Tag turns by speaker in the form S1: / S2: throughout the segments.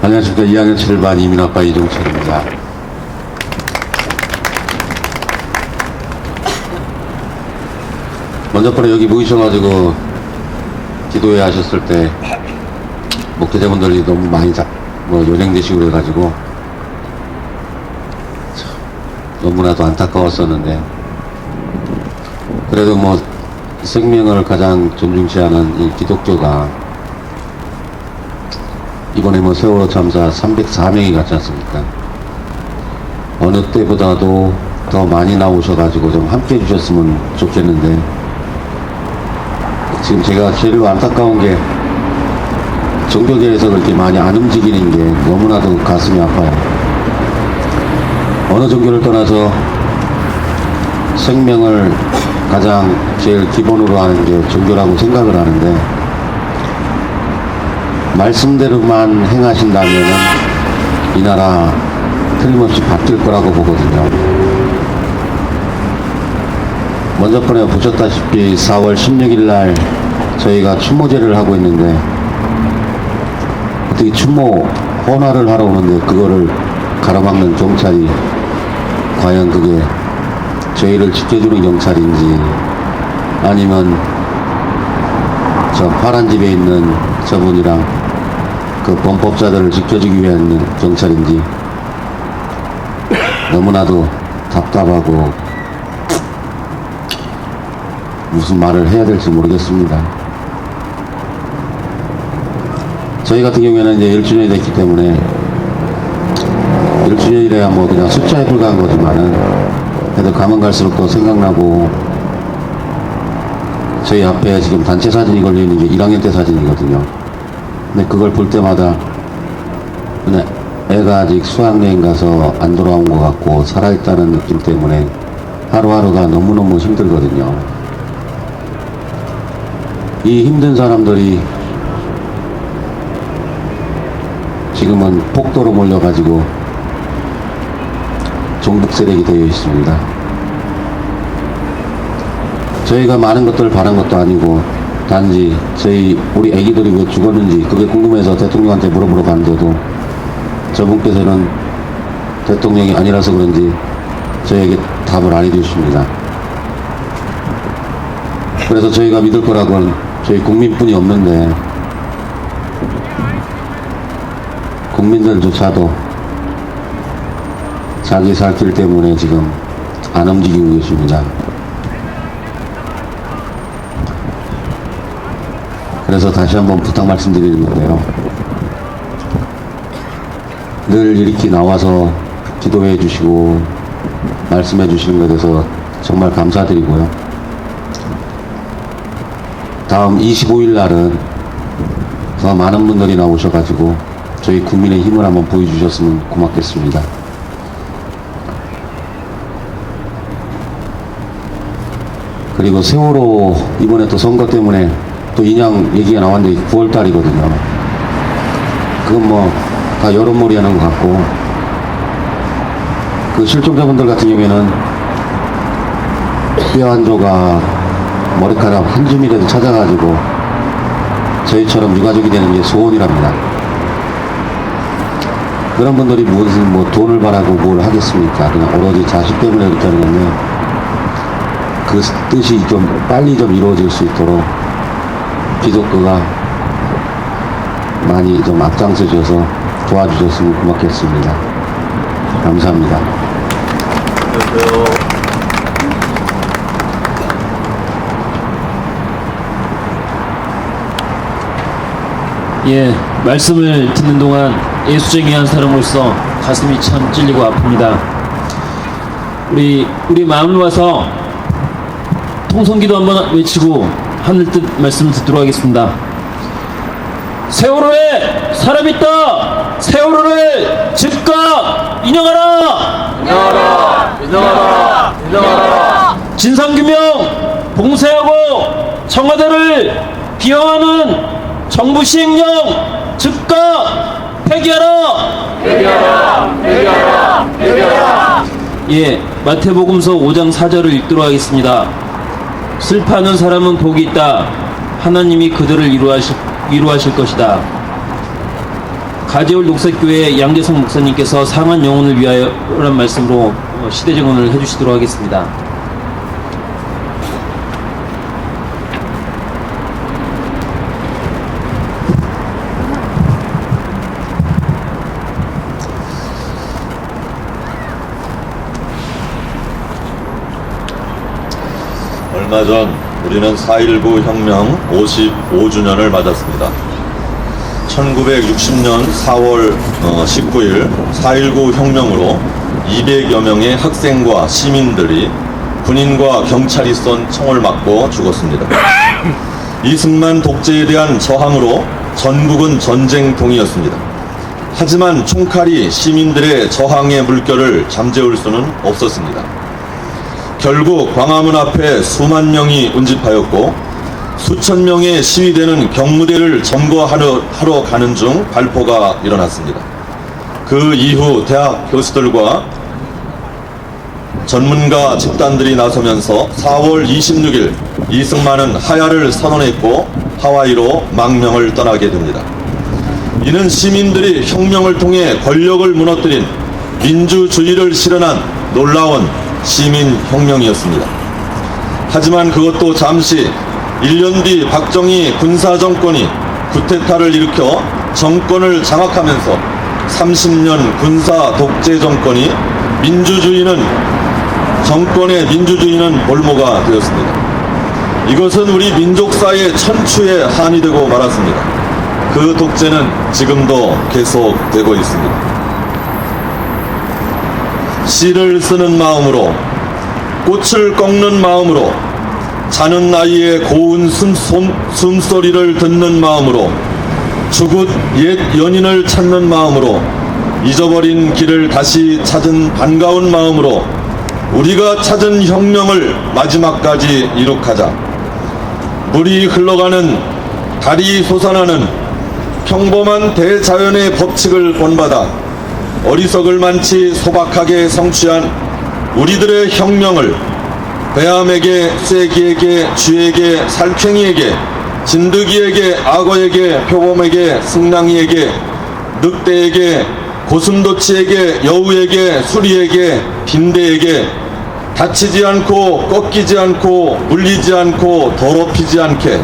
S1: 안녕하십니까. 2학년 7반 이민아빠 이종철입니다. 먼저 번에 여기 모이셔가지고 기도회 하셨을 때 목회자분들이 너무 많이 요령되시고 그래가지고 너무나도 안타까웠었는데, 그래도 생명을 가장 존중시하는 이 기독교가 이번에 세월호 참사 304명이 갔지 않습니까? 어느 때보다도 더 많이 나오셔가지고 좀 함께 해주셨으면 좋겠는데, 지금 제가 제일 안타까운 게 종교계에서 그렇게 많이 안 움직이는 게 너무나도 가슴이 아파요. 어느 종교를 떠나서 생명을 가장 제일 기본으로 하는 게 종교라고 생각을 하는데, 말씀대로만 행하신다면은 이 나라 틀림없이 바뀔 거라고 보거든요. 먼저 번에 보셨다시피 4월 16일 날 저희가 추모제를 하고 있는데, 어떻게 추모 헌화를 하러 오는데 그거를 가로막는 경찰이 과연 그게 저희를 지켜주는 경찰인지, 아니면 저 파란 집에 있는 저분이랑 그 범법자들을 지켜주기 위한 경찰인지 너무나도 답답하고 무슨 말을 해야 될지 모르겠습니다. 저희 같은 경우에는 이제 1주년이 됐기 때문에 1주년이래야 그냥 숫자에 불과한 거지만은, 그래도 가면 갈수록 또 생각나고, 저희 앞에 지금 단체 사진이 걸려있는 게 1학년 때 사진이거든요. 근데 그걸 볼 때마다 그냥 애가 아직 수학여행 가서 안 돌아온 것 같고 살아있다는 느낌 때문에 하루하루가 너무너무 힘들거든요. 이 힘든 사람들이 지금은 폭도로 몰려가지고 종북 세력이 되어 있습니다. 저희가 많은 것들을 바란 것도 아니고, 단지 우리 애기들이 왜 죽었는지 그게 궁금해서 대통령한테 물어보러 갔는데도 저분께서는 대통령이 아니라서 그런지 저희에게 답을 안 해주십니다. 그래서 저희가 믿을 거라고는 저희 국민뿐이 없는데, 국민들조차도 자기 살 길 때문에 지금 안 움직이고 계십니다. 그래서 다시 한번 부탁 말씀드리는 건데요, 늘 이렇게 나와서 기도해 주시고 말씀해 주시는 것에 대해서 정말 감사드리고요. 다음 25일 날은 더 많은 분들이 나오셔가지고 저희 국민의 힘을 한번 보여주셨으면 고맙겠습니다. 그리고 세월호 이번에 또 선거 때문에 또 인양 얘기가 나왔는데 9월달이거든요. 그건 다 여론몰이 하는 것 같고, 그 실종자분들 같은 경우에는 뼈 한 조각, 머리카락 한 줌이라도 찾아가지고 저희처럼 유가족이 되는 게 소원이랍니다. 그런 분들이 무슨 돈을 바라고 뭘 하겠습니까? 그냥 오로지 자식 때문에 그렇게 하는 건데, 그 뜻이 좀 빨리 좀 이루어질 수 있도록 기독교가 많이 좀 앞장서 주셔서 도와주셨으면 고맙겠습니다. 감사합니다.
S2: 안녕하세요.
S3: 예, 말씀을 듣는 동안 예수쟁이한 사람으로서 가슴이 참 찔리고 아픕니다. 우리 마음을 모아서 통성기도 한번 외치고 하늘 뜻 말씀을 듣도록 하겠습니다. 세월호에 사람 있다. 세월호를 즉각 인정하라.
S2: 인정하라! 인정하라! 인정하라!
S3: 진상규명 봉쇄하고 청와대를 비하하는 정부 시행령 즉각 폐기하라.
S2: 폐기하라! 폐기하라! 폐기하라!
S3: 예, 마태복음서 5장 4절을 읽도록 하겠습니다. 슬퍼하는 사람은 복이 있다. 하나님이 그들을 위로하실 것이다. 가재울 녹색교회 양재성 목사님께서 상한 영혼을 위하여라는 말씀으로 시대 증언을 해주시도록 하겠습니다.
S2: 얼마 전 우리는 4.19 혁명 55주년을 맞았습니다. 1960년 4월 19일 4.19 혁명으로 200여 명의 학생과 시민들이 군인과 경찰이 쏜 총을 맞고 죽었습니다. 이승만 독재에 대한 저항으로 전국은 전쟁통이었습니다. 하지만 총칼이 시민들의 저항의 물결을 잠재울 수는 없었습니다. 결국 광화문 앞에 수만 명이 운집하였고 수천 명의 시위대는 경무대를 점거하러 가는 중 발포가 일어났습니다. 그 이후 대학 교수들과 전문가 집단들이 나서면서 4월 26일 이승만은 하야를 선언했고 하와이로 망명을 떠나게 됩니다. 이는 시민들이 혁명을 통해 권력을 무너뜨린 민주주의를 실현한 놀라운 시민혁명이었습니다. 하지만 그것도 잠시 1년 뒤 박정희 군사정권이 쿠데타를 일으켜 정권을 장악하면서 30년 군사 독재 정권의 민주주의는 볼모가 되었습니다. 이것은 우리 민족사의 천추에 한이 되고 말았습니다. 그 독재는 지금도 계속되고 있습니다. 씨를 쓰는 마음으로, 꽃을 꺾는 마음으로, 자는 아이의 고운 숨소리를 듣는 마음으로, 죽은 옛 연인을 찾는 마음으로, 잊어버린 길을 다시 찾은 반가운 마음으로 우리가 찾은 혁명을 마지막까지 이룩하자. 물이 흘러가는, 달이 솟아나는 평범한 대자연의 법칙을 본받아 어리석을 많지 소박하게 성취한 우리들의 혁명을 배암에게, 쐐기에게, 쥐에게, 살쾡이에게, 진드기에게, 악어에게, 표범에게, 승랑이에게, 늑대에게, 고슴도치에게, 여우에게, 수리에게, 빈대에게 다치지 않고 꺾이지 않고 물리지 않고 더럽히지 않게,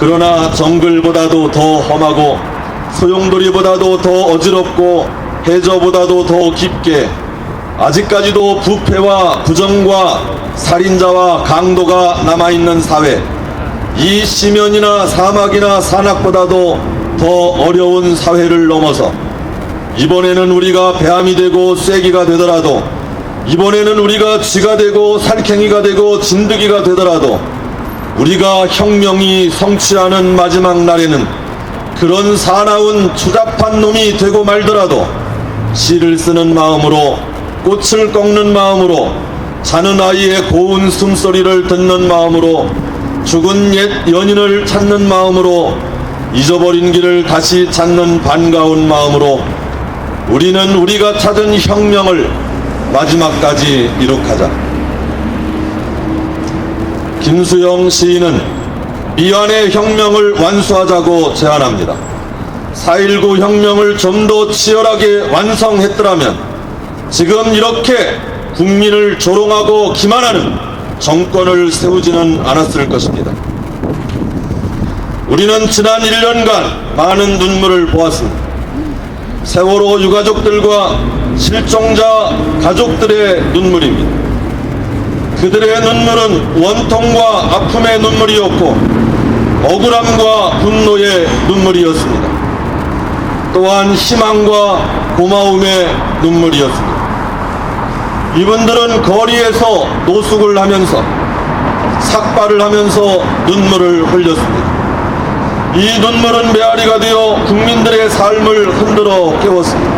S2: 그러나 정글보다도 더 험하고 소용돌이보다도 더 어지럽고 해저보다도 더 깊게 아직까지도 부패와 부정과 살인자와 강도가 남아있는 사회, 이 심연이나 사막이나 산악보다도 더 어려운 사회를 넘어서 이번에는 우리가 배암이 되고 쐐기가 되더라도, 이번에는 우리가 쥐가 되고 살쾡이가 되고 진드기가 되더라도, 우리가 혁명이 성취하는 마지막 날에는 그런 사나운 추잡한 놈이 되고 말더라도 씨를 쓰는 마음으로, 꽃을 꺾는 마음으로, 자는 아이의 고운 숨소리를 듣는 마음으로, 죽은 옛 연인을 찾는 마음으로, 잊어버린 길을 다시 찾는 반가운 마음으로 우리는 우리가 찾은 혁명을 마지막까지 이룩하자. 김수영 시인은 미완의 혁명을 완수하자고 제안합니다. 4.19 혁명을 좀 더 치열하게 완성했더라면 지금 이렇게 국민을 조롱하고 기만하는 정권을 세우지는 않았을 것입니다. 우리는 지난 1년간 많은 눈물을 보았습니다. 세월호 유가족들과 실종자 가족들의 눈물입니다. 그들의 눈물은 원통과 아픔의 눈물이었고 억울함과 분노의 눈물이었습니다. 또한 희망과 고마움의 눈물이었습니다. 이분들은 거리에서 노숙을 하면서 삭발을 하면서 눈물을 흘렸습니다. 이 눈물은 메아리가 되어 국민들의 삶을 흔들어 깨웠습니다.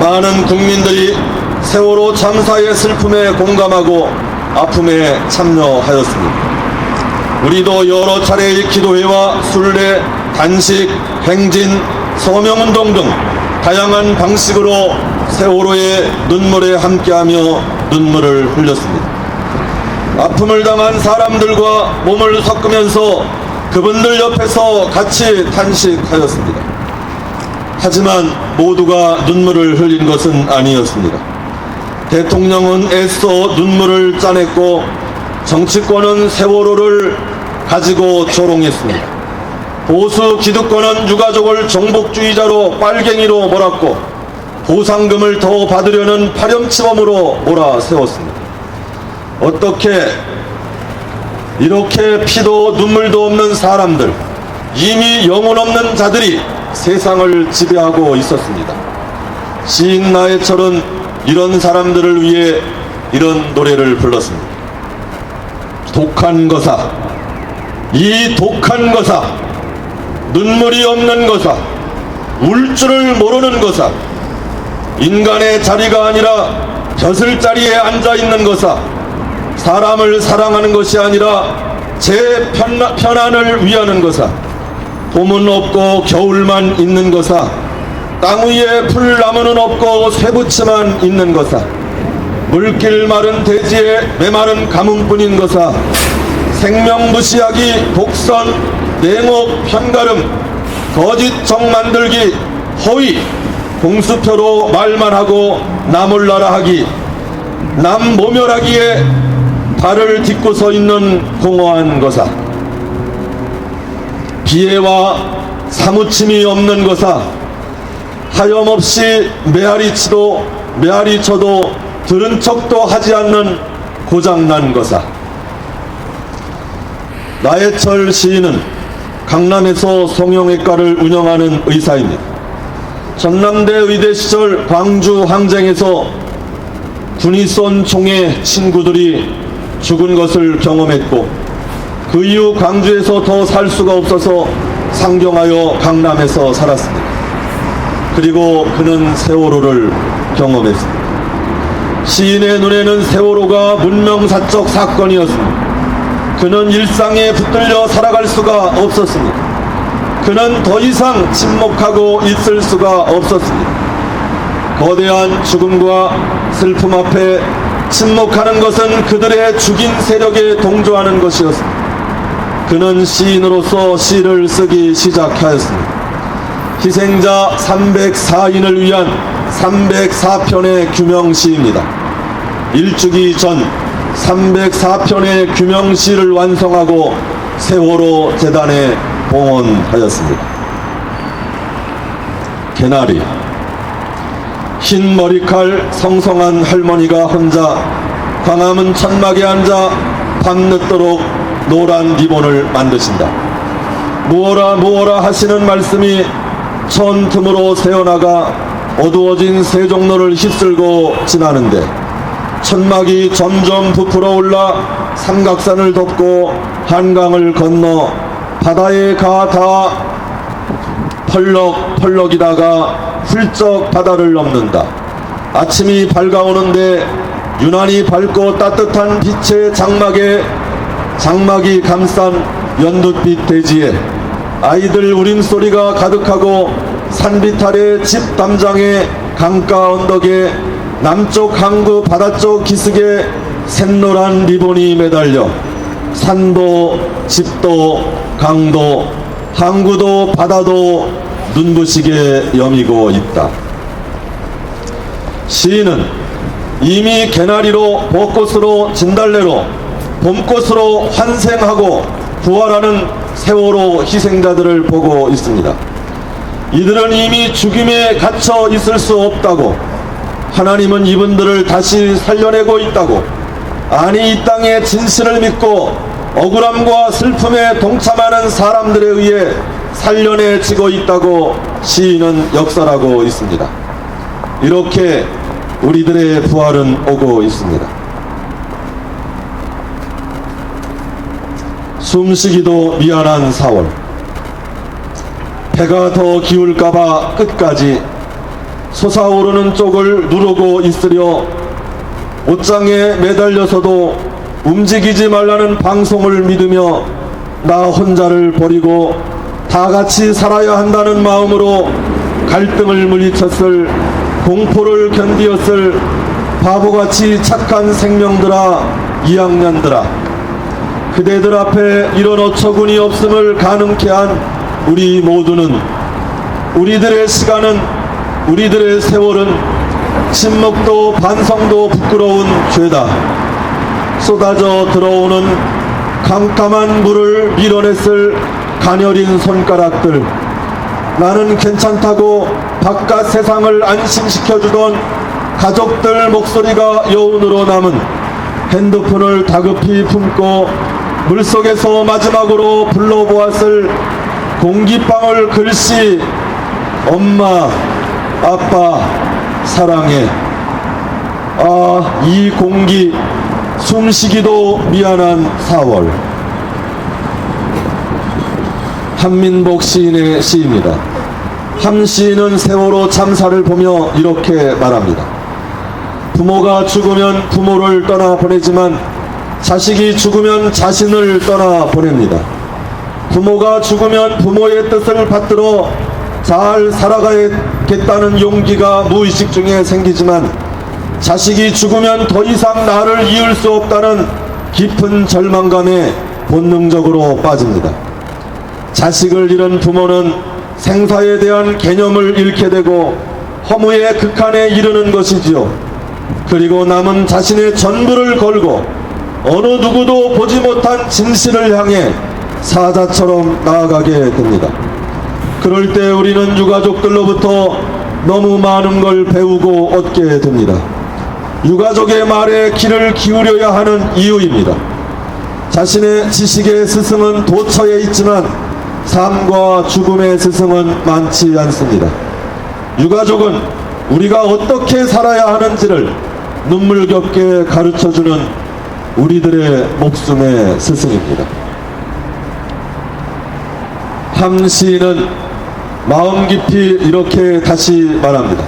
S2: 많은 국민들이 세월호 참사의 슬픔에 공감하고 아픔에 참여하였습니다. 우리도 여러 차례의 기도회와 순례, 단식, 행진, 서명운동 등 다양한 방식으로 세월호의 눈물에 함께하며 눈물을 흘렸습니다. 아픔을 당한 사람들과 몸을 섞으면서 그분들 옆에서 같이 탄식하였습니다. 하지만 모두가 눈물을 흘린 것은 아니었습니다. 대통령은 애써 눈물을 짜냈고 정치권은 세월호를 가지고 조롱했습니다. 보수 기득권은 유가족을 정복주의자로 빨갱이로 몰았고 보상금을 더 받으려는 파렴치범으로 몰아세웠습니다. 어떻게 이렇게 피도 눈물도 없는 사람들, 이미 영혼 없는 자들이 세상을 지배하고 있었습니다. 시인 나해철은 이런 사람들을 위해 이런 노래를 불렀습니다. 독한 거사, 이 독한 거사, 눈물이 없는 거사, 울 줄을 모르는 거사, 인간의 자리가 아니라 벼슬 자리에 앉아있는 거사, 사람을 사랑하는 것이 아니라 제 편안을 위하는 거사, 봄은 없고 겨울만 있는 거사, 땅 위에 풀나무는 없고 쇠붙이만 있는 거사, 물길 마른 대지에 메마른 가뭄뿐인 거사, 생명 무시하기, 독선, 냉혹, 편가름, 거짓 정 만들기, 허위, 공수표로 말만 하고 나몰라라 하기, 남 모멸하기에 발을 딛고 서 있는 공허한 거사, 비애와 사무침이 없는 거사, 하염없이 메아리 쳐도 들은 척도 하지 않는 고장난 거사. 나해철 시인은 강남에서 성형외과를 운영하는 의사입니다. 전남대 의대 시절 광주 항쟁에서 군이 쏜 총에 친구들이 죽은 것을 경험했고 그 이후 광주에서 더 살 수가 없어서 상경하여 강남에서 살았습니다. 그리고 그는 세월호를 경험했습니다. 시인의 눈에는 세월호가 문명사적 사건이었습니다. 그는 일상에 붙들려 살아갈 수가 없었습니다. 그는 더 이상 침묵하고 있을 수가 없었습니다. 거대한 죽음과 슬픔 앞에 침묵하는 것은 그들의 죽인 세력에 동조하는 것이었습니다. 그는 시인으로서 시를 쓰기 시작하였습니다. 희생자 304인을 위한 304편의 규명시입니다. 일주기 전 304편의 규명시를 완성하고 세월호 재단에 봉헌하였습니다. 개나리, 흰 머리칼 성성한 할머니가 혼자 광화문 천막에 앉아 밤늦도록 노란 리본을 만드신다. 무어라 무어라 하시는 말씀이 천 틈으로 새어나가 어두워진 세종로를 휩쓸고 지나는데 천막이 점점 부풀어 올라 삼각산을 덮고 한강을 건너 바다에 가다 펄럭펄럭이다가 훌쩍 바다를 넘는다. 아침이 밝아오는데 유난히 밝고 따뜻한 빛의 장막이 감싼 연두빛 대지에 아이들 울음소리가 가득하고 산빛 아래 집 담장에 강가 언덕에 남쪽 항구 바다쪽 기슭에 샛노란 리본이 매달려 산도 집도 강도 항구도 바다도 눈부시게 여미고 있다. 시인은 이미 개나리로 벚꽃으로 진달래로 봄꽃으로 환생하고 부활하는 세월호 희생자들을 보고 있습니다. 이들은 이미 죽임에 갇혀 있을 수 없다고, 하나님은 이분들을 다시 살려내고 있다고, 아니 이 땅의 진실을 믿고 억울함과 슬픔에 동참하는 사람들에 의해 살려내지고 있다고 시인은 역설하고 있습니다. 이렇게 우리들의 부활은 오고 있습니다. 숨쉬기도 미안한 4월. 배가 더 기울까봐 끝까지 솟아오르는 쪽을 누르고 있으려 옷장에 매달려서도 움직이지 말라는 방송을 믿으며 나 혼자를 버리고 다 같이 살아야 한다는 마음으로 갈등을 물리쳤을, 공포를 견디었을 바보같이 착한 생명들아, 2학년들아, 그대들 앞에 이런 어처구니 없음을 가능케 한 우리 모두는, 우리들의 시간은, 우리들의 세월은 침묵도 반성도 부끄러운 죄다. 쏟아져 들어오는 캄캄한 물을 밀어냈을 가녀린 손가락들, 나는 괜찮다고 바깥 세상을 안심시켜주던 가족들 목소리가 여운으로 남은 핸드폰을 다급히 품고 물속에서 마지막으로 불러보았을 공기방울 글씨 엄마, 아빠, 사랑해. 아, 이 공기 숨쉬기도 미안한 4월. 한민복 시인의 시입니다. 함 시인은 세월호 참사를 보며 이렇게 말합니다. 부모가 죽으면 부모를 떠나보내지만 자식이 죽으면 자신을 떠나보냅니다. 부모가 죽으면 부모의 뜻을 받들어 잘 살아가겠다는 용기가 무의식 중에 생기지만 자식이 죽으면 더 이상 나를 이을 수 없다는 깊은 절망감에 본능적으로 빠집니다. 자식을 잃은 부모는 생사에 대한 개념을 잃게 되고 허무의 극한에 이르는 것이지요. 그리고 남은 자신의 전부를 걸고 어느 누구도 보지 못한 진실을 향해 사자처럼 나아가게 됩니다. 그럴 때 우리는 유가족들로부터 너무 많은 걸 배우고 얻게 됩니다. 유가족의 말에 귀를 기울여야 하는 이유입니다. 자신의 지식의 스승은 도처에 있지만 삶과 죽음의 스승은 많지 않습니다. 유가족은 우리가 어떻게 살아야 하는지를 눈물겹게 가르쳐주는 우리들의 목숨의 스승입니다. 함 시인은 마음 깊이 이렇게 다시 말합니다.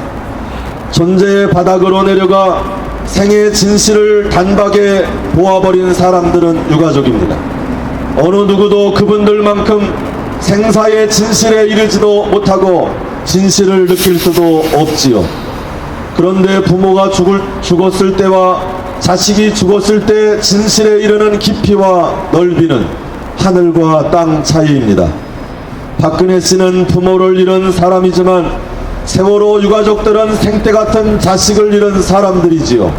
S2: 존재의 바닥으로 내려가 생의 진실을 단박에 보아버린 사람들은 유가족입니다. 어느 누구도 그분들만큼 생사의 진실에 이르지도 못하고 진실을 느낄 수도 없지요. 그런데 부모가 죽었을 때와 자식이 죽었을 때 진실에 이르는 깊이와 넓이는 하늘과 땅 차이입니다. 박근혜 씨는 부모를 잃은 사람이지만 세월호 유가족들은 생떼 같은 자식을 잃은 사람들이지요.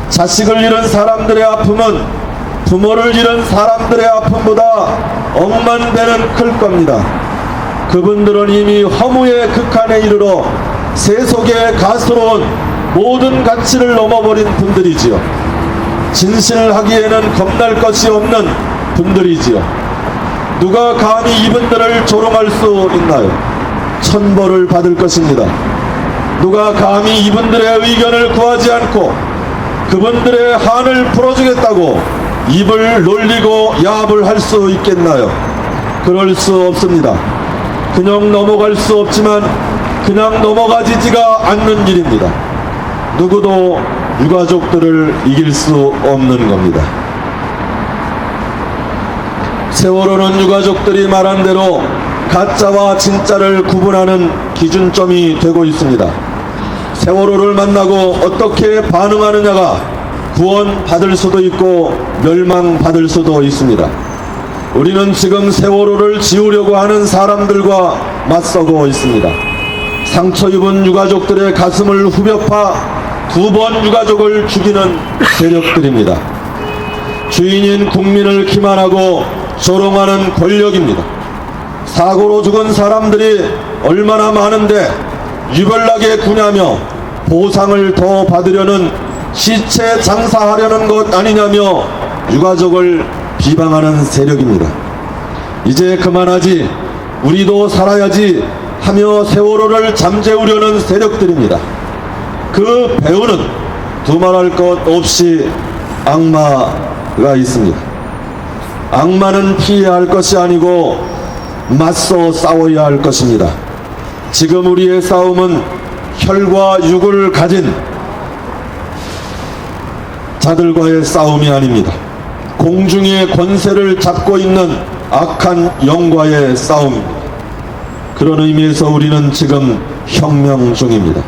S2: 자식을 잃은 사람들의 아픔은 부모를 잃은 사람들의 아픔보다 억만 배는 클 겁니다. 그분들은 이미 허무의 극한에 이르러 세속의 가스로운 모든 가치를 넘어버린 분들이지요. 진실하기에는 겁날 것이 없는 분들이지요. 누가 감히 이분들을 조롱할 수 있나요? 천벌을 받을 것입니다. 누가 감히 이분들의 의견을 구하지 않고 그분들의 한을 풀어주겠다고 입을 놀리고 야합을 할 수 있겠나요? 그럴 수 없습니다. 그냥 넘어갈 수 없지만 그냥 넘어가지지가 않는 일입니다. 누구도 유가족들을 이길 수 없는 겁니다. 세월호는 유가족들이 말한 대로 가짜와 진짜를 구분하는 기준점이 되고 있습니다. 세월호를 만나고 어떻게 반응하느냐가 구원받을 수도 있고 멸망받을 수도 있습니다. 우리는 지금 세월호를 지우려고 하는 사람들과 맞서고 있습니다. 상처 입은 유가족들의 가슴을 후벼 파 2번 유가족을 죽이는 세력들입니다. 주인인 국민을 기만하고 조롱하는 권력입니다. 사고로 죽은 사람들이 얼마나 많은데 유별나게 구냐며 보상을 더 받으려는 시체 장사하려는 것 아니냐며 유가족을 비방하는 세력입니다. 이제 그만하지, 우리도 살아야지 하며 세월호를 잠재우려는 세력들입니다. 그 배후는 두말할 것 없이 악마가 있습니다. 악마는 피해야 할 것이 아니고 맞서 싸워야 할 것입니다. 지금 우리의 싸움은 혈과 육을 가진 자들과의 싸움이 아닙니다. 공중의 권세를 잡고 있는 악한 영과의 싸움입니다. 그런 의미에서 우리는 지금 혁명 중입니다.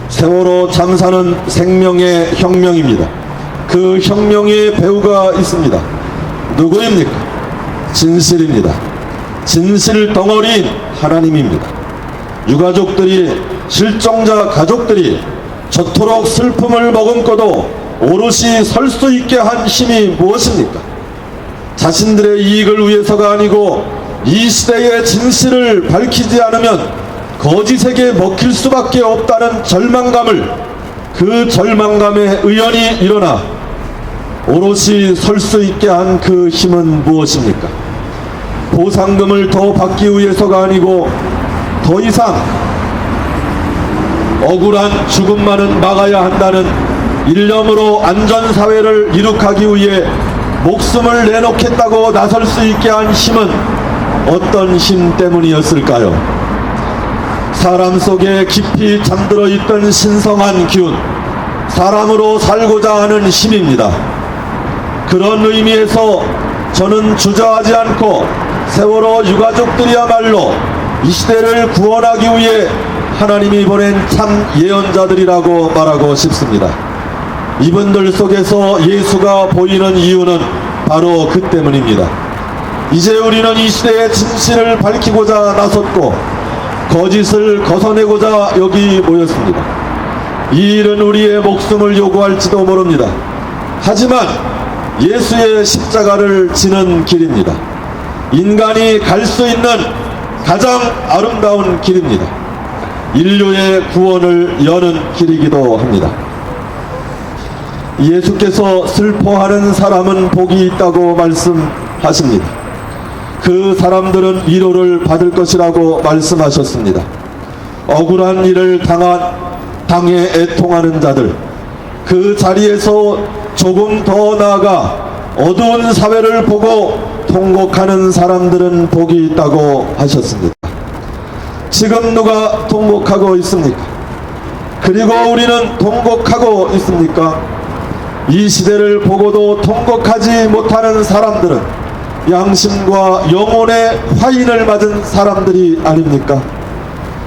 S2: 세월호 참사는 생명의 혁명입니다. 그 혁명의 배후가 있습니다. 누구입니까? 진실입니다. 진실 덩어리인 하나님입니다. 유가족들이, 실종자 가족들이 저토록 슬픔을 머금고도 오롯이 설 수 있게 한 힘이 무엇입니까? 자신들의 이익을 위해서가 아니고 이 시대의 진실을 밝히지 않으면 거짓에게 먹힐 수밖에 없다는 절망감을, 그 절망감에 의연히 일어나 오롯이 설 수 있게 한 그 힘은 무엇입니까? 보상금을 더 받기 위해서가 아니고 더 이상 억울한 죽음만은 막아야 한다는 일념으로 안전사회를 이룩하기 위해 목숨을 내놓겠다고 나설 수 있게 한 힘은 어떤 힘 때문이었을까요? 사람 속에 깊이 잠들어 있던 신성한 기운, 사람으로 살고자 하는 힘입니다. 그런 의미에서 저는 주저하지 않고 세월호 유가족들이야말로 이 시대를 구원하기 위해 하나님이 보낸 참 예언자들이라고 말하고 싶습니다. 이분들 속에서 예수가 보이는 이유는 바로 그 때문입니다. 이제 우리는 이 시대의 진실을 밝히고자 나섰고 거짓을 거서내고자 여기 모였습니다. 이 일은 우리의 목숨을 요구할지도 모릅니다. 하지만 예수의 십자가를 지는 길입니다. 인간이 갈 수 있는 가장 아름다운 길입니다. 인류의 구원을 여는 길이기도 합니다. 예수께서 슬퍼하는 사람은 복이 있다고 말씀하십니다. 그 사람들은 위로를 받을 것이라고 말씀하셨습니다. 억울한 일을 당해 애통하는 자들, 그 자리에서 조금 더 나아가 어두운 사회를 보고 통곡하는 사람들은 복이 있다고 하셨습니다. 지금 누가 통곡하고 있습니까? 그리고 우리는 통곡하고 있습니까? 이 시대를 보고도 통곡하지 못하는 사람들은 양심과 영혼의 화인을 맞은 사람들이 아닙니까?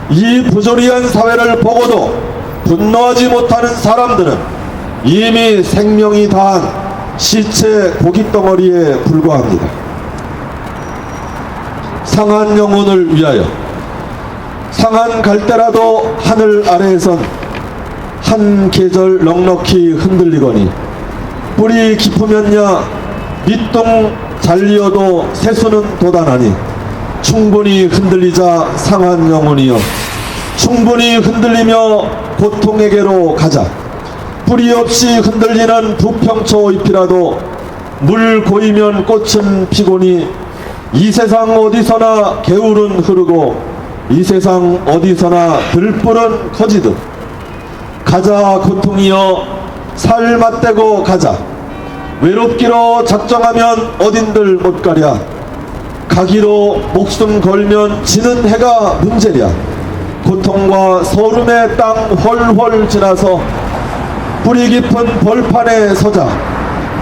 S2: 이 부조리한 사회를 보고도 분노하지 못하는 사람들은 이미 생명이 다한 시체 고깃덩어리에 불과합니다. 상한 영혼을 위하여 상한 갈대라도 하늘 아래에선 한 계절 넉넉히 흔들리거니 뿌리 깊으면야 밑동 잘리어도 새수는 돋아나니 충분히 흔들리자 상한 영혼이여 충분히 흔들리며 고통에게로 가자. 뿌리 없이 흔들리는 부평초 잎이라도 물 고이면 꽃은 피고니 이 세상 어디서나 개울은 흐르고 이 세상 어디서나 들불은 커지듯 가자 고통이여 살 맞대고 가자. 외롭기로 작정하면 어딘들 못 가랴. 가기로 목숨 걸면 지는 해가 문제랴. 고통과 소름의 땅 훨훨 지나서 뿌리 깊은 벌판에 서자.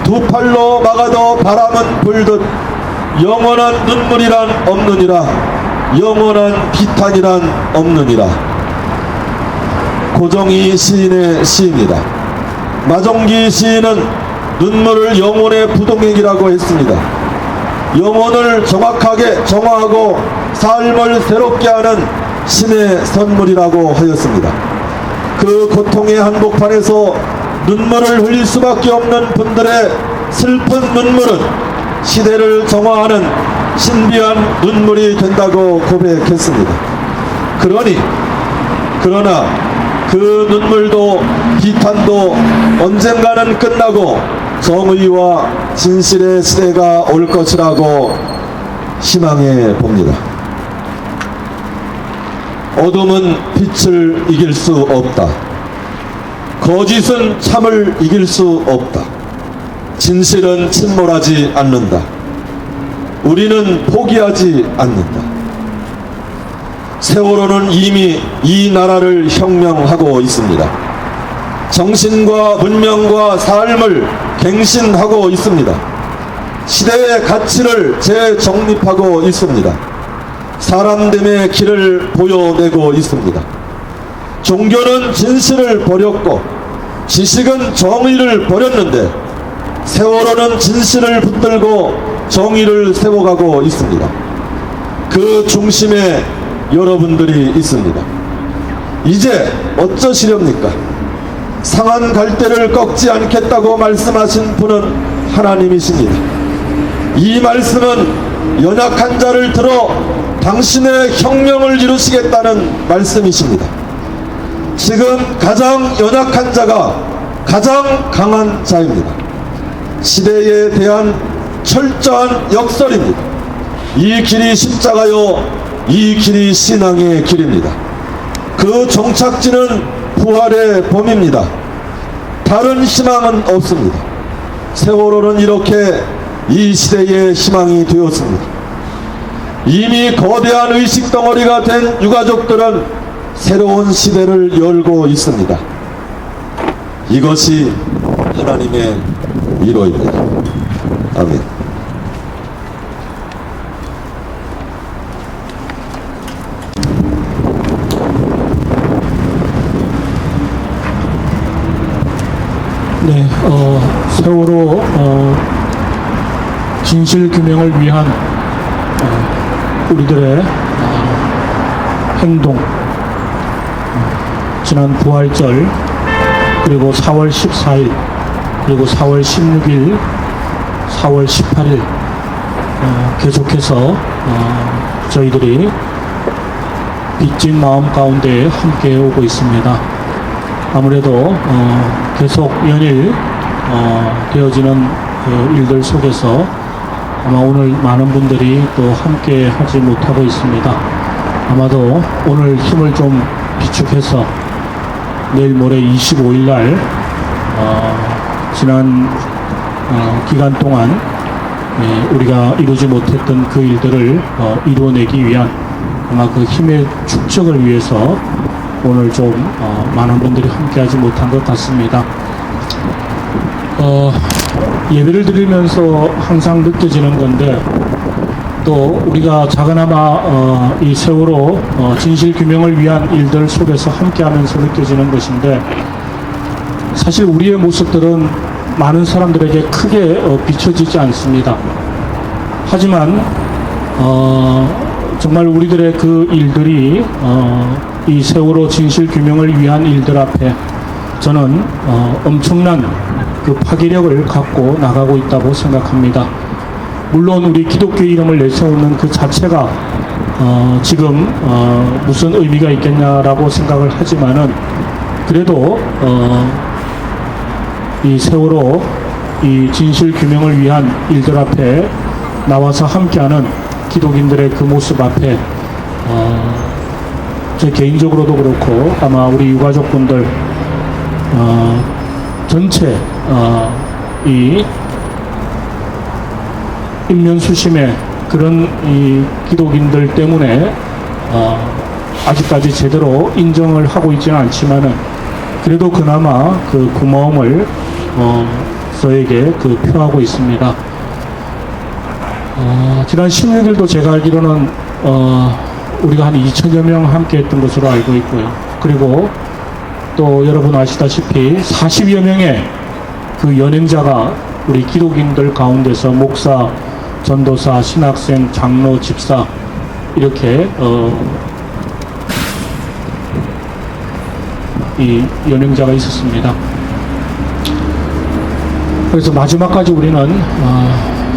S2: 두 팔로 막아도 바람은 불듯 영원한 눈물이란 없느니라. 영원한 비탄이란 없느니라. 고정희 시인의 시입니다. 마종기 시인은 눈물을 영혼의 부동액이라고 했습니다. 영혼을 정확하게 정화하고 삶을 새롭게 하는 신의 선물이라고 하였습니다. 그 고통의 한복판에서 눈물을 흘릴 수밖에 없는 분들의 슬픈 눈물은 시대를 정화하는 신비한 눈물이 된다고 고백했습니다. 그러나 그 눈물도 비탄도 언젠가는 끝나고 정의와 진실의 시대가 올 것이라고 희망해 봅니다. 어둠은 빛을 이길 수 없다. 거짓은 참을 이길 수 없다. 진실은 침몰하지 않는다. 우리는 포기하지 않는다. 세월호는 이미 이 나라를 혁명하고 있습니다. 정신과 문명과 삶을 갱신하고 있습니다. 시대의 가치를 재정립하고 있습니다. 사람됨의 길을 보여내고 있습니다. 종교는 진실을 버렸고 지식은 정의를 버렸는데 세월호는 진실을 붙들고 정의를 세워가고 있습니다. 그 중심에 여러분들이 있습니다. 이제 어쩌시렵니까? 상한 갈대를 꺾지 않겠다고 말씀하신 분은 하나님이십니다. 이 말씀은 연약한 자를 들어 당신의 혁명을 이루시겠다는 말씀이십니다. 지금 가장 연약한 자가 가장 강한 자입니다. 시대에 대한 철저한 역설입니다. 이 길이 십자가요, 이 길이 신앙의 길입니다. 그 종착지는 부활의 봄입니다. 다른 희망은 없습니다. 세월호는 이렇게 이 시대의 희망이 되었습니다. 이미 거대한 의식 덩어리가 된 유가족들은 새로운 시대를 열고 있습니다. 이것이 하나님의 위로입니다. 아멘.
S4: 네, 세월호 진실 규명을 위한 우리들의 행동, 지난 부활절, 그리고 4월 14일, 그리고 4월 16일, 4월 18일 계속해서 저희들이 빚진 마음 가운데 함께 오고 있습니다. 아무래도 계속 연일 되어지는 그 일들 속에서 아마 오늘 많은 분들이 또 함께 하지 못하고 있습니다. 아마도 오늘 힘을 좀 비축해서 내일 모레 25일 날 지난 기간 동안 우리가 이루지 못했던 그 일들을 이루어내기 위한 아마 그 힘의 축적을 위해서 오늘 좀 많은 분들이 함께하지 못한 것 같습니다. 예배를 드리면서 항상 느껴지는 건데, 또 우리가 작은아마 이 세월호 진실 규명을 위한 일들 속에서 함께하면서 느껴지는 것인데, 사실 우리의 모습들은 많은 사람들에게 크게 비춰지지 않습니다. 하지만 정말 우리들의 그 일들이 이 세월호 진실 규명을 위한 일들 앞에 저는 엄청난 그 파괴력을 갖고 나가고 있다고 생각합니다. 물론 우리 기독교 이름을 내세우는 그 자체가 지금 무슨 의미가 있겠냐라고 생각을 하지만은, 그래도 이 세월호 이 진실 규명을 위한 일들 앞에 나와서 함께하는 기독인들의 그 모습 앞에 제 개인적으로도 그렇고 아마 우리 유가족분들 전체 이 인면수심의 그런 이 기독인들 때문에 아직까지 제대로 인정을 하고 있지는 않지만은, 그래도 그나마 그 고마움을 저에게 그 표하고 있습니다. 지난 16일도 제가 알기로는 우리가 한 2천여 명 함께 했던 것으로 알고 있고요. 그리고 또 여러분 아시다시피 40여 명의 그 연행자가 우리 기독인들 가운데서 목사, 전도사, 신학생, 장로, 집사 이렇게 이 연행자가 있었습니다. 그래서 마지막까지 우리는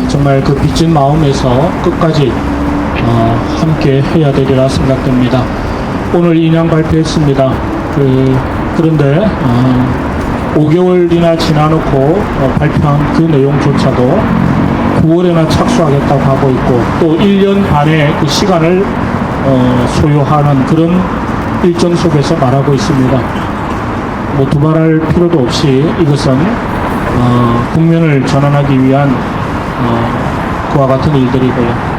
S4: 정말 그 빚진 마음에서 끝까지 함께 해야 되리라 생각됩니다. 오늘 인양 발표했습니다. 그런데 5개월이나 지나놓고 발표한 그 내용조차도 9월에나 착수하겠다고 하고 있고, 또 1년 반의 그 시간을 소요하는 그런 일정 속에서 말하고 있습니다. 뭐 두말할 필요도 없이 이것은 국면을 전환하기 위한 그와 같은 일들이고요.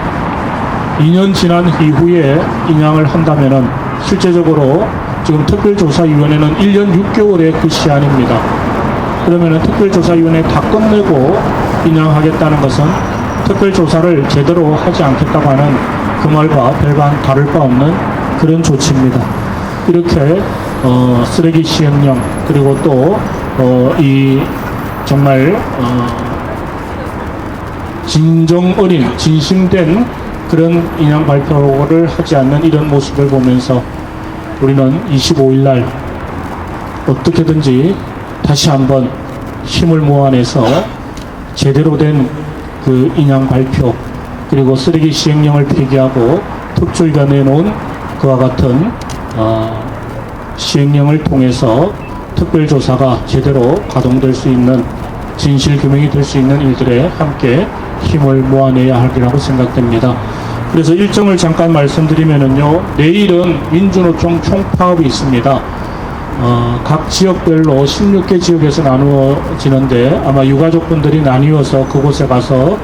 S4: 2년 지난 이후에 인양을 한다면은 실제적으로 지금 특별조사위원회는 1년 6개월의 그 시한입니다. 그러면은 특별조사위원회 다 끝내고 인양하겠다는 것은 특별조사를 제대로 하지 않겠다고 하는 그 말과 별반 다를 바 없는 그런 조치입니다. 이렇게 쓰레기 시행령, 그리고 또 이 정말 진정 어린 진심된 그런 인양 발표를 하지 않는 이런 모습을 보면서 우리는 25일 날 어떻게든지 다시 한번 힘을 모아내서 제대로 된 그 인양 발표 그리고 쓰레기 시행령을 폐기하고 특조위가 내놓은 그와 같은 시행령을 통해서 특별조사가 제대로 가동될 수 있는 진실규명이 될 수 있는 일들에 함께 힘을 모아내야 하리라고 생각됩니다. 그래서 일정을 잠깐 말씀드리면은요, 내일은 민주노총 총파업이 있습니다. 각 지역별로 16개 지역에서 나누어지는데 아마 유가족분들이 나뉘어서 그곳에 가서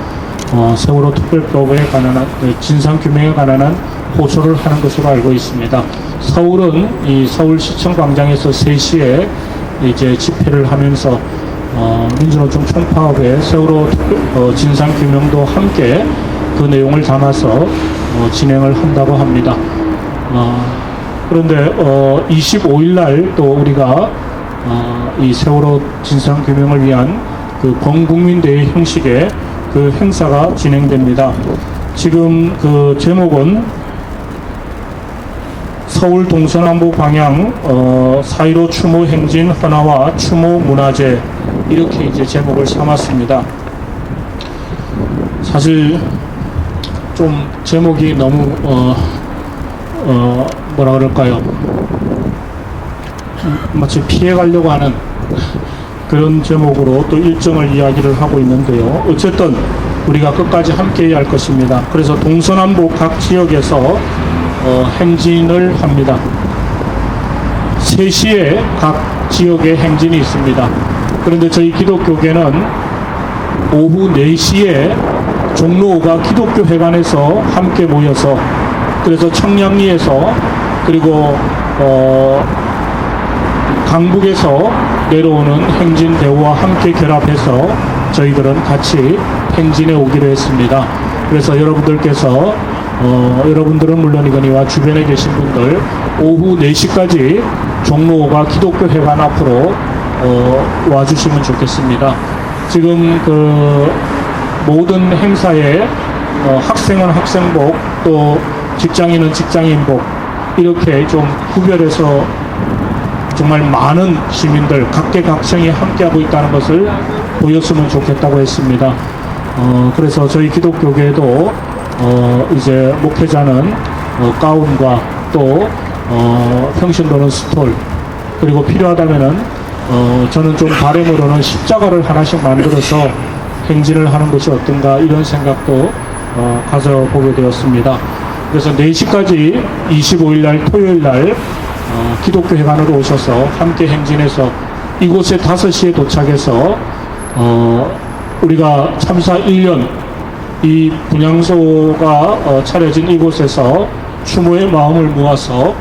S4: 세월호 특별법에 관한 진상규명에 관한 호소를 하는 것으로 알고 있습니다. 서울은 이 서울시청 광장에서 3시에 이제 집회를 하면서 민주노총 총파업에 세월호 진상규명도 함께 그 내용을 담아서 진행을 한다고 합니다. 그런데 25일 날 또 우리가 이 세월호 진상규명을 위한 그 범국민대회 형식의 그 행사가 진행됩니다. 지금 그 제목은 서울 동서남부 방향 4.15 추모 행진 헌화와 추모 문화제 이렇게 이제 제목을 삼았습니다. 사실 좀 제목이 너무 뭐라 그럴까요? 마치 피해가려고 하는 그런 제목으로 또 일정을 이야기를 하고 있는데요. 어쨌든 우리가 끝까지 함께 할 것입니다. 그래서 동서남북 각 지역에서 행진을 합니다. 3시에 각 지역에 행진이 있습니다. 그런데 저희 기독교계는 오후 4시에 종로 5가 기독교 회관에서 함께 모여서 그래서 청량리에서 그리고 강북에서 내려오는 행진 대우와 함께 결합해서 저희들은 같이 행진에 오기로 했습니다. 그래서 여러분들께서 여러분들은 물론이거니와 주변에 계신 분들 오후 4시까지 종로 5가 기독교 회관 앞으로 와주시면 좋겠습니다. 지금 그 모든 행사에 학생은 학생복 또 직장인은 직장인복 이렇게 좀 구별해서 정말 많은 시민들 각계각층이 함께하고 있다는 것을 보였으면 좋겠다고 했습니다. 그래서 저희 기독교계도 이제 목회자는 가운과 또 평신도는 스톨 그리고 필요하다면은 저는 좀 바람으로는 십자가를 하나씩 만들어서 행진을 하는 것이 어떤가 이런 생각도 가져보게 되었습니다. 그래서 4시까지 25일 날 토요일 날 기독교 회관으로 오셔서 함께 행진해서 이곳에 5시에 도착해서 우리가 참사 1년 이 분향소가 차려진 이곳에서 추모의 마음을 모아서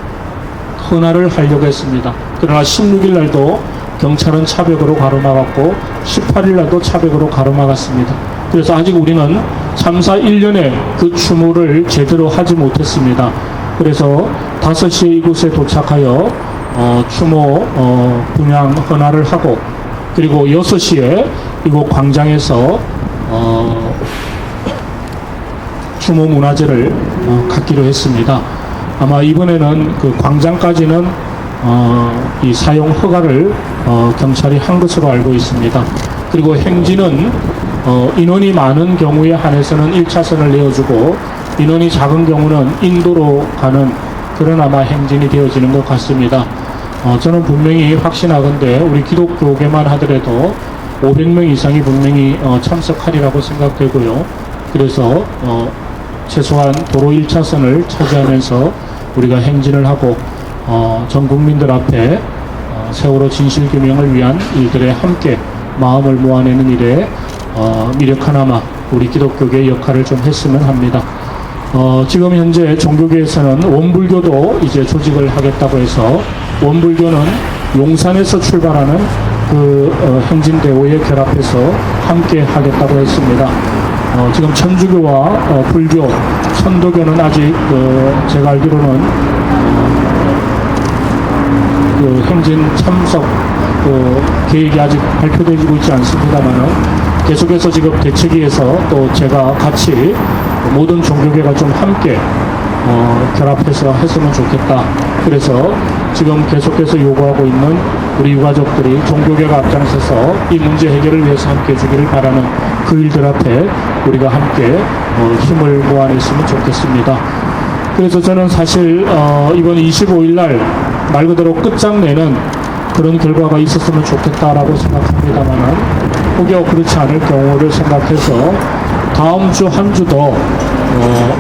S4: 헌화를 하려고 했습니다. 그러나 16일 날도 경찰은 차벽으로 가로막았고 18일 날도 차벽으로 가로막았습니다. 그래서 아직 우리는 참사 1년에 그 추모를 제대로 하지 못했습니다. 그래서 5시에 이곳에 도착하여 추모 분향 헌화를 하고 그리고 6시에 이곳 광장에서 추모 문화제를 갖기로 했습니다. 아마 이번에는 그 광장까지는 이 사용 허가를 경찰이 한 것으로 알고 있습니다. 그리고 행진은 인원이 많은 경우에 한해서는 1차선을 내어주고 인원이 작은 경우는 인도로 가는 그런 아마 행진이 되어지는 것 같습니다. 저는 분명히 확신하건대 우리 기독교계만 하더라도 500명 이상이 분명히 참석하리라고 생각되고요. 그래서 최소한 도로 1차선을 차지하면서 우리가 행진을 하고 전 국민들 앞에 세월호 진실규명을 위한 일들에 함께 마음을 모아내는 일에 미력 하나마 우리 기독교계의 역할을 좀 했으면 합니다. 지금 현재 종교계에서는 원불교도 이제 조직을 하겠다고 해서 원불교는 용산에서 출발하는 그 행진대오에 결합해서 함께 하겠다고 했습니다. 지금 천주교와 불교, 천도교는 아직 제가 알기로는 그 행진 참석 계획이 아직 발표되고 있지 않습니다만은 계속해서 지금 대책위에서 또 제가 같이 모든 종교계가 좀 함께 결합해서 했으면 좋겠다. 그래서 지금 계속해서 요구하고 있는 우리 유가족들이 종교계가 앞장서서 이 문제 해결을 위해서 함께 해주기를 바라는 그 일들 앞에 우리가 함께 힘을 모아냈으면 좋겠습니다. 그래서 저는 사실 이번 25일 날 말 그대로 끝장내는 그런 결과가 있었으면 좋겠다라고 생각합니다만은 혹여 그렇지 않을 경우를 생각해서 다음 주 한 주도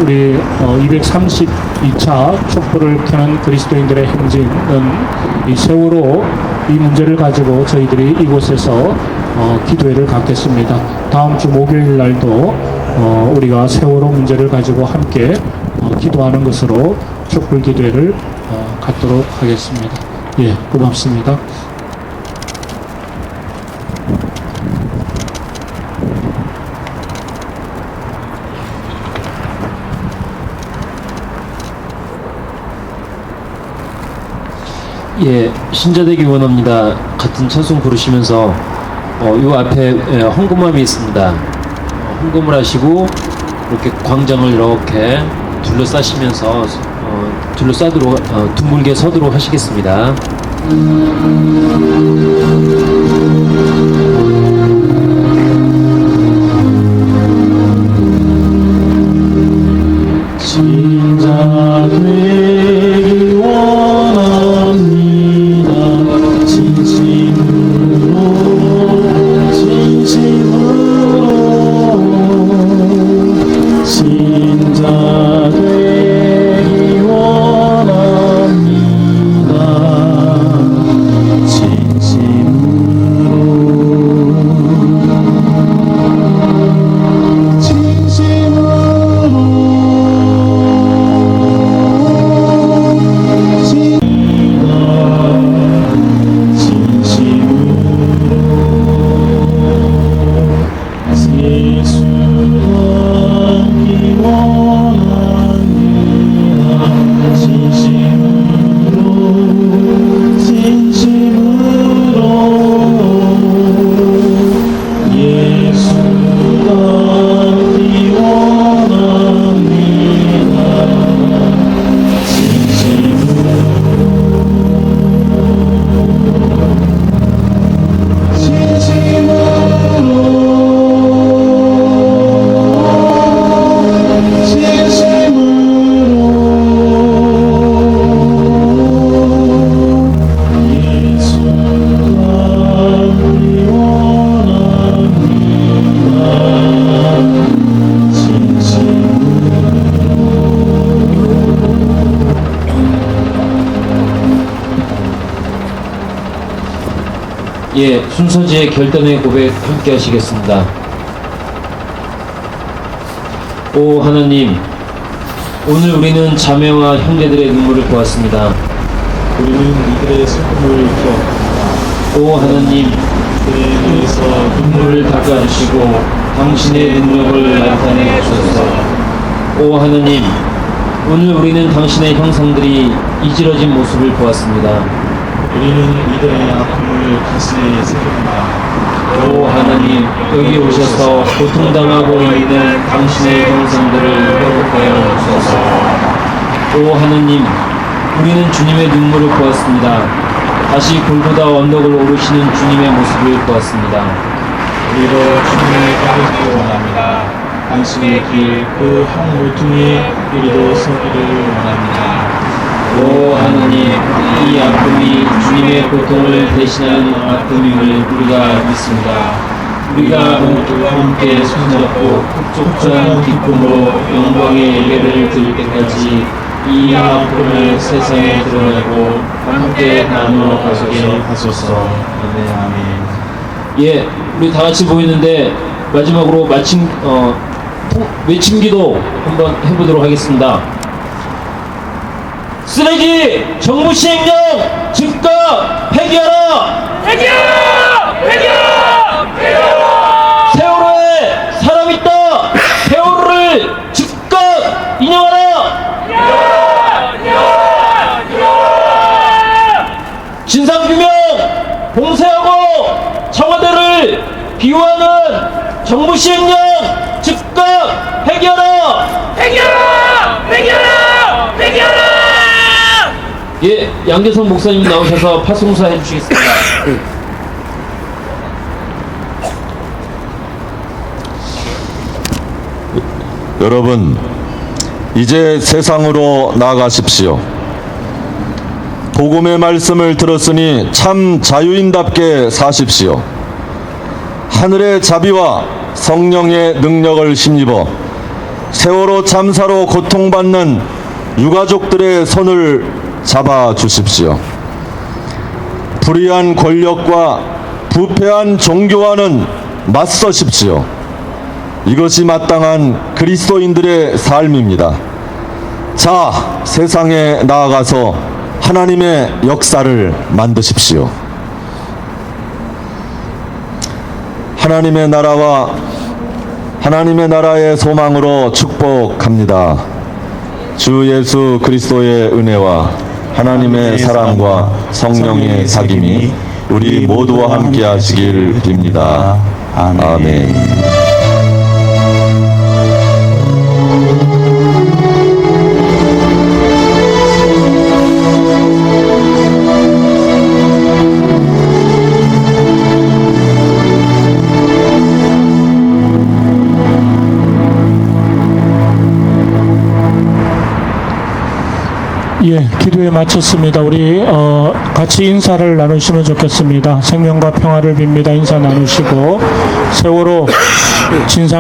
S4: 우리 232차 촛불을 켜는 그리스도인들의 행진은 이 세월호 이 문제를 가지고 저희들이 이곳에서 기도회를 갖겠습니다. 다음 주 목요일 날도 우리가 세월호 문제를 가지고 함께 기도하는 것으로 촛불 기도회를 갖도록 하겠습니다. 예, 고맙습니다.
S3: 예, 신자대기 원합니다. 같은 찬송 부르시면서 요 앞에 헌금함이 있습니다. 헌금을 하시고 이렇게 광장을 이렇게 둘러싸시면서 둘러싸도록 둥글게 서도록 하시겠습니다.
S4: 진짜 되길 원합니다. 진심으로 진짜 되길 원합니다.
S3: 예, 순서지의 결단의 고백 함께 하시겠습니다. 오 하나님, 오늘 우리는 자매와 형제들의 눈물을 보았습니다.
S5: 우리는 이들의 슬픔을 기억합니다.
S3: 오 하나님,
S5: 그에 대해서
S3: 눈물을 닦아주시고 당신의 능력을 나타내 주소서. 오 하나님, 오늘 우리는 당신의 형상들이 이지러진 모습을 보았습니다.
S5: 우리는 이들의 아픔을 가슴에 새깁니다.
S3: 오 하나님, 여기 오셔서 고통당하고 있는 당신의 형상들을 회복하여 주소서. 오 하나님, 우리는 주님의 눈물을 보았습니다. 다시 골고다 언덕을 오르시는 주님의 모습을 보았습니다.
S5: 우리도 주님의 따르기를 원합니다. 당신의 길, 그 한 모퉁이에 우리도 서기를 원합니다.
S3: 오 하나님, 이 아픔이 주님의 고통을 대신하는 아픔임을 우리가 믿습니다. 우리가 모두 함께 손잡고 흡족한 기쁨으로 영광의 예배를 드릴 때까지 이 아픔을 세상에 드러내고 함께 나누어 가게 하소서. 아멘. 예, 우리 다 같이 보이는데 마지막으로 외침기도 한번 해보도록 하겠습니다. 쓰레기 정부 시행령 즉각 폐기하라!
S6: 폐기하라! 폐기하라! 폐기하라!
S3: 세월호에 사람 있다! 세월호를 즉각 인용하라! 진상규명 봉쇄하고 청와대를 비호하는 정부 시행령 즉각 해결하!
S6: 해결하!
S3: 예, 양재성 목사님 나오셔서 파송사 해주시겠습니다.
S2: 여러분, 이제 세상으로 나아가십시오. 복음의 말씀을 들었으니 참 자유인답게 사십시오. 하늘의 자비와 성령의 능력을 힘입어 세월호 참사로 고통받는 유가족들의 손을 잡아주십시오. 불의한 권력과 부패한 종교와는 맞서십시오. 이것이 마땅한 그리스도인들의 삶입니다. 자, 세상에 나아가서 하나님의 역사를 만드십시오. 하나님의 나라와 하나님의 나라의 소망으로 축복합니다. 주 예수 그리스도의 은혜와 하나님의 사랑과 성령의 사귐이 우리 모두와 함께 하시길 빕니다. 아멘.
S4: 예, 기도에 마쳤습니다. 우리 같이 인사를 나누시면 좋겠습니다. 생명과 평화를 빕니다. 인사 나누시고 세월호 진상